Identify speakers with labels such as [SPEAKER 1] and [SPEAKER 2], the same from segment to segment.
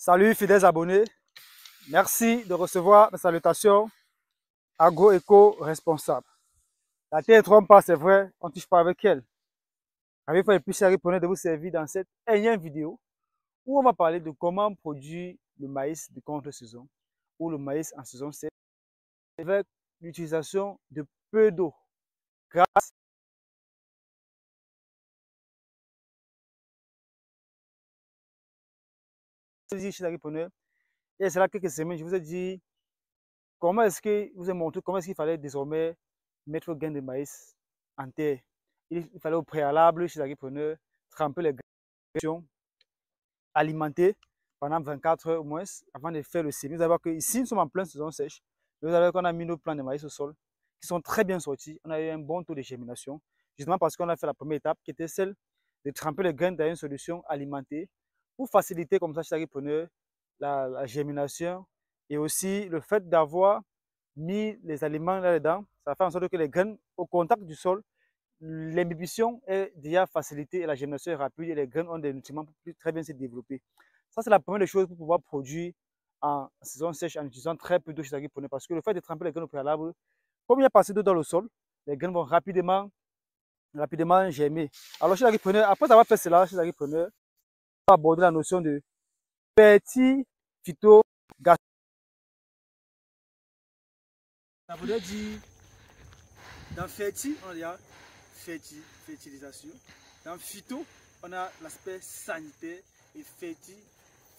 [SPEAKER 1] Salut fidèles abonnés, merci de recevoir mes salutations agro-éco-responsable. La terre ne trompe pas, c'est vrai, on ne touche pas avec elle. Avec moi, Harry Poney de vous servir dans cette énième vidéo où on va parler de comment produire le maïs de contre-saison ou le maïs en saison sèche avec l'utilisation de peu d'eau grâce chez Harry Poney. Et c'est là quelques semaines, je vous ai dit comment est-ce que vous ai montré comment est-ce qu'il fallait désormais mettre le grain de maïs en terre. Il fallait au préalable chez l'agrippreneur tremper les grains, alimenter pendant 24 heures au moins avant de faire le semis. Vous allez voir que ici nous sommes en pleine saison sèche. Vous allez voir qu'on a mis nos plants de maïs au sol qui sont très bien sortis. On a eu un bon taux de germination, justement parce qu'on a fait la première étape qui était celle de tremper les grains dans une solution alimentée pour faciliter comme ça chez l'agrippreneur la germination et aussi le fait d'avoir mis les aliments là-dedans, ça fait en sorte que les graines au contact du sol, l'imbibition est déjà facilitée et la germination est rapide et les graines ont des nutriments pour très bien se développer. Ça, c'est la première des choses pour pouvoir produire en saison sèche en utilisant très peu d'eau chez l'agrippreneur parce que le fait de tremper les graines au préalable, comme il y a passé d'eau dans le sol, les graines vont rapidement germer. Alors chez l'agrippreneur, après avoir fait cela, chez l'agrippreneur, on va aborder la notion de fertilisation. Ça voudrait dire, dans ferti, on a fertilisation. Dans phyto, on a l'aspect sanitaire et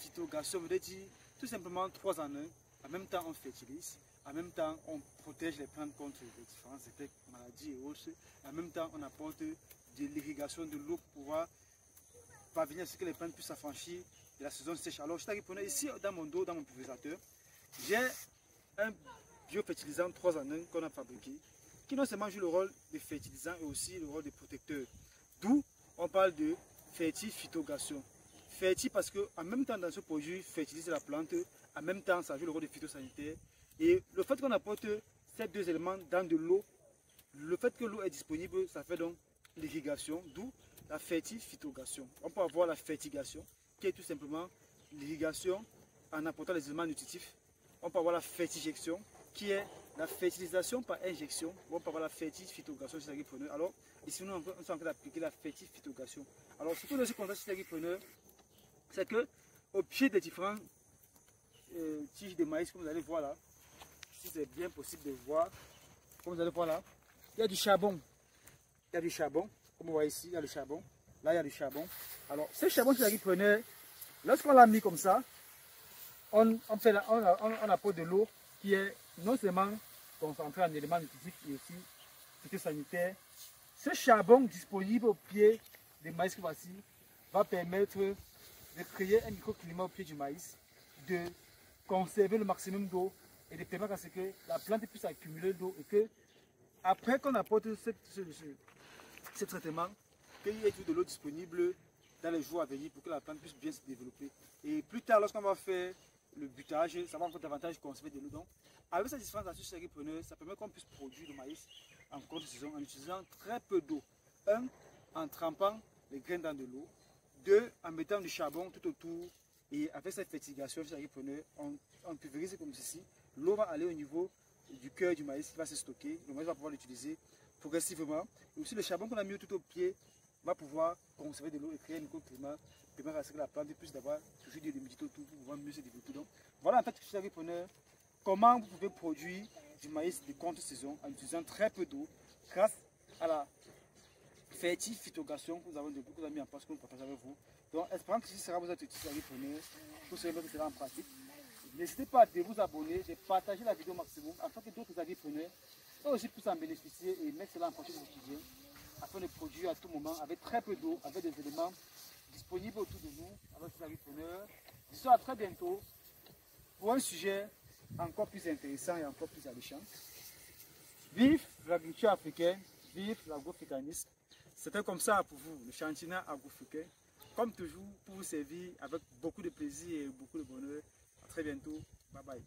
[SPEAKER 1] phytogation veut dire tout simplement 3 en 1. En même temps, on fertilise, en même temps, on protège les plantes contre les différentes maladies et autres. En même temps, on apporte de l'irrigation de l'eau pour pouvoir parvenir à ce que les plantes puissent s'affranchir de la saison sèche. Alors, je t'ai ici dans mon dos, dans mon pulvérisateur, j'ai un biofertilisant 3 en 1 qu'on a fabriqué, qui non seulement joue le rôle de fertilisant et aussi le rôle de protecteur. D'où on parle de ferti-phytogation. Ferti parce qu'en même temps dans ce produit fertilise la plante, en même temps ça joue le rôle de phytosanitaire. Et le fait qu'on apporte ces deux éléments dans de l'eau, le fait que l'eau est disponible, ça fait donc l'irrigation, d'où la ferti-phytogation. On peut avoir la fertigation, qui est tout simplement l'irrigation en apportant les éléments nutritifs. On peut avoir la fertigection, qui est la fertilisation par injection. On peut avoir la ferti-phytogation chez l'agrippreneur. Alors, ici, nous sommes en train d'appliquer la ferti-phytogation. Alors, ce que nous avons chez l'agrippreneur, c'est que au pied des différentes tiges de maïs, comme vous allez voir là, si c'est bien possible de voir, comme vous allez voir là, il y a du charbon. Il y a du charbon, comme vous voyez ici, il y a du charbon. Là, il y a du charbon. Alors, ce charbon chez l'agrippreneur, lorsqu'on l'a mis comme ça, on apporte de l'eau qui est non seulement concentrée en éléments nutritifs et aussi phytosanitaires. Ce charbon disponible au pied des maïs que voici va permettre de créer un microclimat au pied du maïs, de conserver le maximum d'eau et de permettre à ce que la plante puisse accumuler l'eau et que après qu'on apporte ce traitement, qu'il y ait de l'eau disponible dans les jours à venir pour que la plante puisse bien se développer. Et plus tard, lorsqu'on va faire le butage, ça va encore davantage conserver de l'eau. Donc, avec cette différenciation chez l'agrippreneur, ça permet qu'on puisse produire le maïs en contre-saison en utilisant très peu d'eau. 1, en trempant les graines dans de l'eau. 2, en mettant du charbon tout autour. Et avec cette fertilisation chez l'agrippreneur, on pulvérise comme ceci. L'eau va aller au niveau du cœur du maïs qui va se stocker. Le maïs va pouvoir l'utiliser progressivement. Et aussi le charbon qu'on a mis tout au pied va pouvoir conserver de l'eau et créer un microclimat, permettre à ce que la plante puisse avoir toujours de l'humidité autour pour pouvoir mieux se développer. Donc, voilà en fait, chez l'agrippreneur, comment vous pouvez produire du maïs de contre-saison en utilisant très peu d'eau grâce à la ferti-phytogation que nous avons mis en place, que nous partagez avec vous. Donc, espérant que ce sera votre outil agrippreneur pour se mettre cela en pratique. N'hésitez pas à vous abonner, de partager la vidéo au maximum afin que d'autres agripreneurs aussi puissent en bénéficier et mettre cela en pratique au quotidien afin de produire à tout moment avec très peu d'eau, avec des éléments disponibles autour de nous, avec les agripreneurs. Je suis à très bientôt pour un sujet encore plus intéressant et encore plus alléchant. Vive l'agriculture africaine, vive l'agroafricanisme. C'était comme ça pour vous, le Chantina Agro-Africain. Comme toujours, pour vous servir avec beaucoup de plaisir et beaucoup de bonheur. À très bientôt. Bye bye.